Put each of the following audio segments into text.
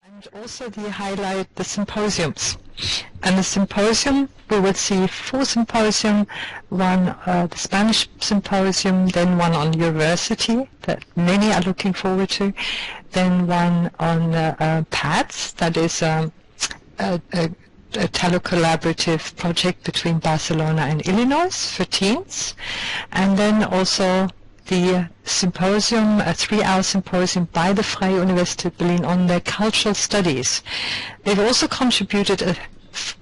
And also the highlight the symposiums. And the symposium, we will see 4 symposium, one the Spanish symposium, then one on university that many are looking forward to, then one on PADS, that is a telecollaborative project between Barcelona and Illinois for teens, and then also the symposium, a 3-hour symposium by the Freie Universität Berlin on their cultural studies. They've also contributed a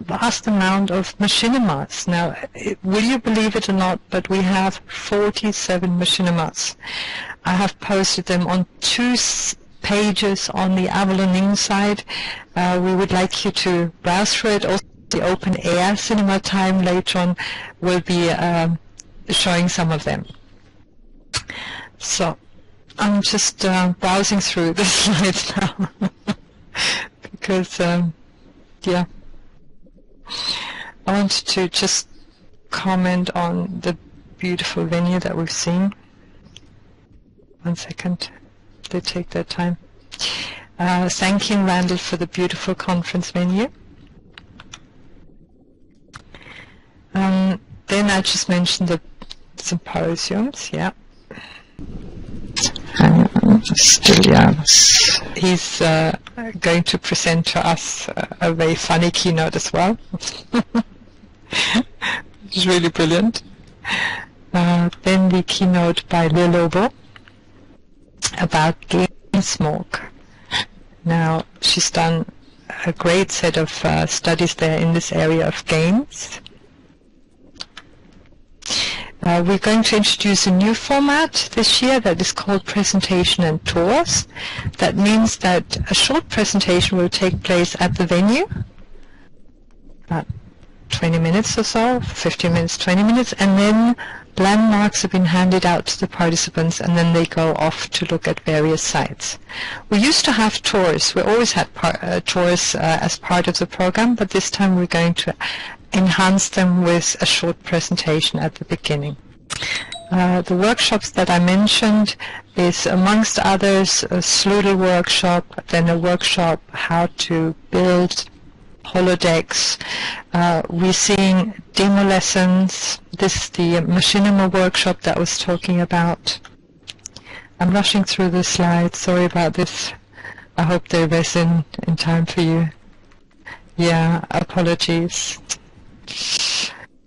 vast amount of machinimas. Now, will you believe it or not, but we have 47 machinimas. I have posted them on 2 pages on the Avalon side. We would like you to browse through it. Also, the open air cinema time later on will be showing some of them. So I'm just browsing through the slides now because, yeah, I wanted to just comment on the beautiful venue that we've seen. 1 second, they take their time. Thanking Randall for the beautiful conference venue. Then I just mentioned the symposiums, yeah. Stylianos. He's going to present to us a very funny keynote as well. It's really brilliant. Then the keynote by Lil Lobo about game smoke. Now, she's done a great set of studies there in this area of games. We're going to introduce a new format this year that is called presentation and tours. That means that a short presentation will take place at the venue, about 20 minutes or so, 15 minutes, 20 minutes, and then landmarks have been handed out to the participants, and then they go off to look at various sites. We used to have tours. We always had tours as part of the program, but this time we're going to enhance them with a short presentation at the beginning. The workshops that I mentioned is, amongst others, a Sloodle workshop, then a workshop how to build holodecks. We're seeing demo lessons. This is the Machinima workshop that I was talking about. I'm rushing through the slides. Sorry about this. I hope they're in time for you. Yeah, apologies.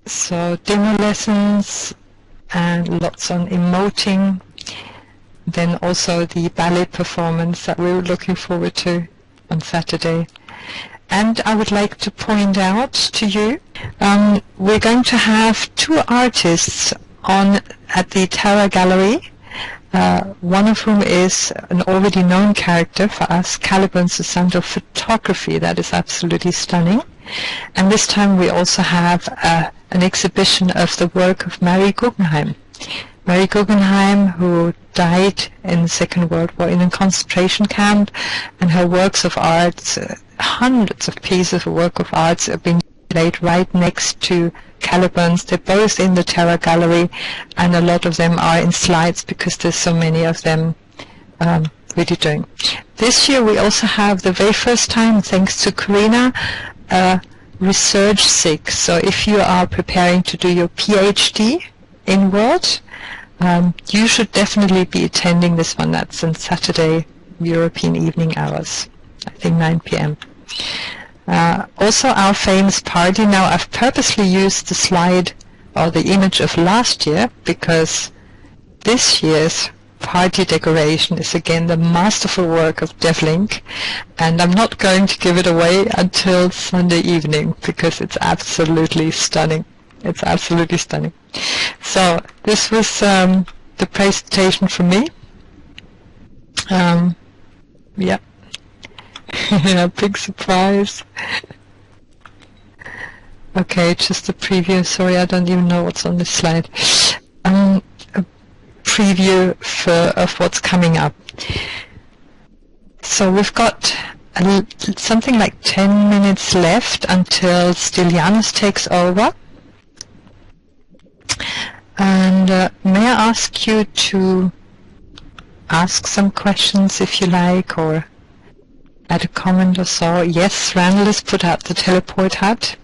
So demo lessons and lots on emoting. Then also the ballet performance that we were looking forward to on Saturday. And I would like to point out to you, we're going to have 2 artists on at the Terra Gallery, one of whom is an already known character for us, Caliban Susanto photography. That is absolutely stunning. And this time we also have an exhibition of the work of Mary Guggenheim. Mary Guggenheim, who died in the Second World War in a concentration camp, and her works of art, hundreds of pieces of work of art have been laid right next to Caliban's. They're both in the Terra Gallery, and a lot of them are in slides because there's so many of them really doing. This year we also have the very first time, thanks to Karina, Research SIG. So if you are preparing to do your PhD in Word, you should definitely be attending this one. That's on Saturday, European evening hours, I think 9 p.m. Also our famous party. Now I've purposely used the slide or the image of last year because this year's party decoration is again the masterful work of Devlink, and I'm not going to give it away until Sunday evening because it's absolutely stunning. It's absolutely stunning. So this was the presentation from me. Yeah. Yeah, big surprise. Okay, just a preview. Sorry, I don't even know what's on this slide. A preview of what's coming up. So we've got something like 10 minutes left until Stylianos takes over. And may I ask you to ask some questions if you like, or add a comment or so. Yes, Randall has put out the teleport hut.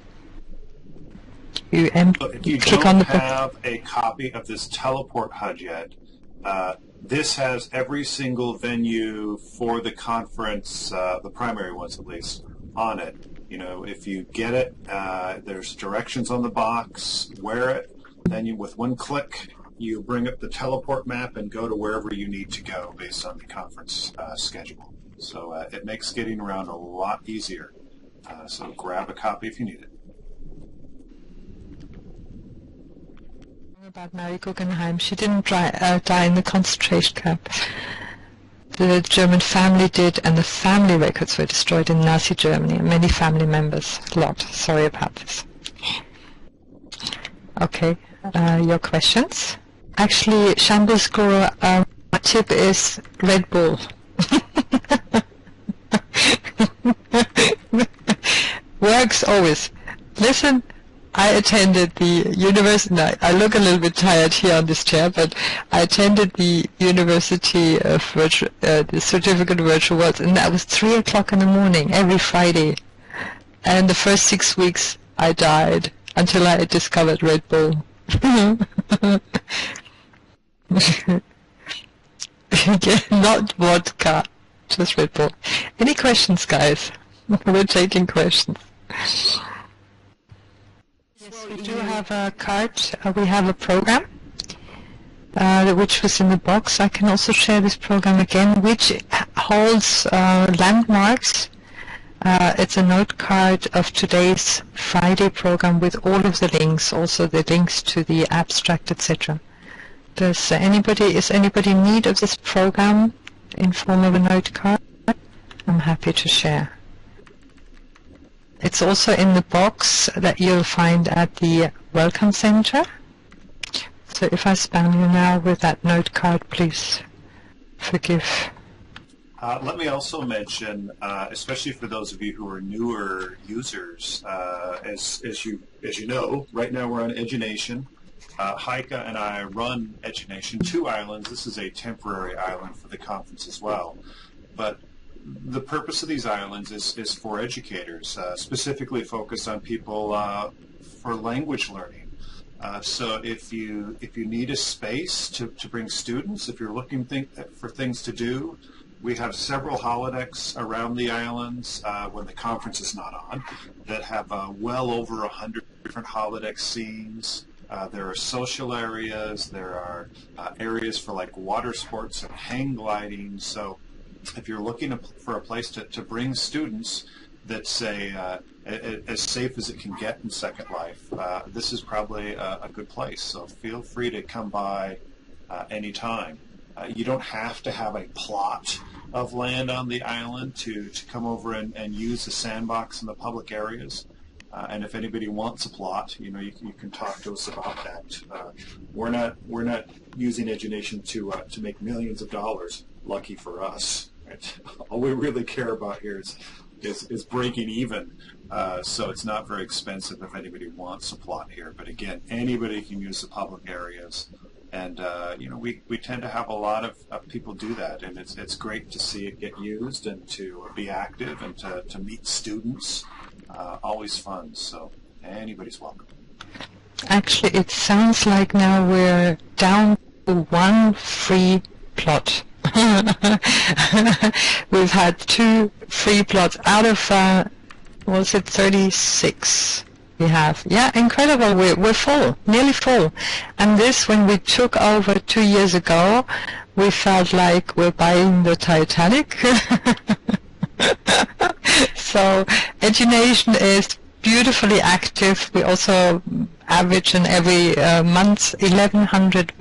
If you don't have a copy of this teleport HUD yet, this has every single venue for the conference, the primary ones at least, on it. You know, if you get it, there's directions on the box, wear it, then you, with one click, you bring up the teleport map and go to wherever you need to go based on the conference schedule. So it makes getting around a lot easier. So grab a copy if you need it. About Mary Guggenheim, she didn't die in the concentration camp. The German family did, and the family records were destroyed in Nazi Germany. Many family members. A lot. Sorry about this. Okay, your questions? Actually, Shambles Guru, my tip is Red Bull. Works always. Listen. I attended the university, I look a little bit tired here on this chair, but I attended the University of the Certificate of Virtual Worlds, and that was 3 o'clock in the morning every Friday. And the first 6 weeks I died until I discovered Red Bull. Not vodka, just Red Bull. Any questions, guys? We're taking questions. Yes, we do have a card. We have a program, which was in the box. I can also share this program again, which holds landmarks. It's a note card of today's Friday program with all of the links, also the links to the abstract, etc. Is anybody in need of this program in form of a note card? I'm happy to share. It's also in the box that you'll find at the Welcome Center. So if I spam you now with that note card, please forgive. Let me also mention, especially for those of you who are newer users, as you know, right now we're on EduNation. Heike and I run EduNation 2 islands. This is a temporary island for the conference as well. But the purpose of these islands is for educators, specifically focused on people for language learning. So if you need a space to bring students, if you're looking for things to do, we have several holodecks around the islands when the conference is not on that have well over 100 different holodeck scenes. There are social areas, there are areas for like water sports and hang gliding. So if you're looking for a place to bring students that's as safe as it can get in Second Life, this is probably a good place. So feel free to come by anytime. You don't have to have a plot of land on the island to come over and use the sandbox in the public areas. And if anybody wants a plot, you can talk to us about that. We're not using EduNation to make millions of dollars. Lucky for us. Right? All we really care about here is breaking even. So it's not very expensive if anybody wants a plot here. But again, anybody can use the public areas. And we tend to have a lot of people do that, and it's great to see it get used and to be active and to meet students. Always fun. So anybody's welcome. Actually, it sounds like now we're down to one free plot. We've had 2 free plots out of was it 36? We have, yeah, incredible. We're full, nearly full. And this, when we took over 2 years ago, we felt like we're buying the Titanic. So EduNation is beautifully active. We also average in every month 1,100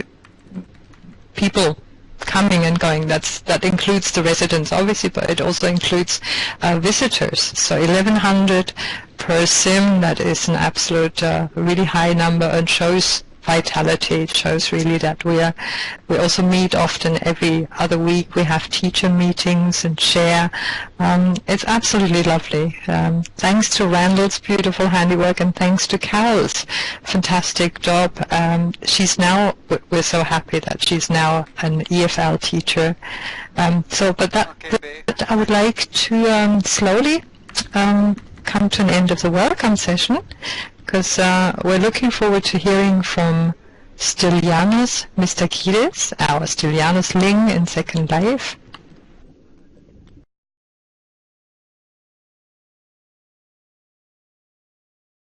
people coming and going. That includes the residents, obviously, but it also includes visitors. So 1,100 per sim. That is an absolute really high number, and shows vitality. It shows really that we also meet often every other week. We have teacher meetings and share. It's absolutely lovely. Thanks to Randall's beautiful handiwork, and thanks to Cal's fantastic job. She's now, we're so happy that she's now an EFL teacher. But I would like to slowly come to an end of the welcome session, because we're looking forward to hearing from Stylianos Mistakidis, our Stylianos Ling in Second Life.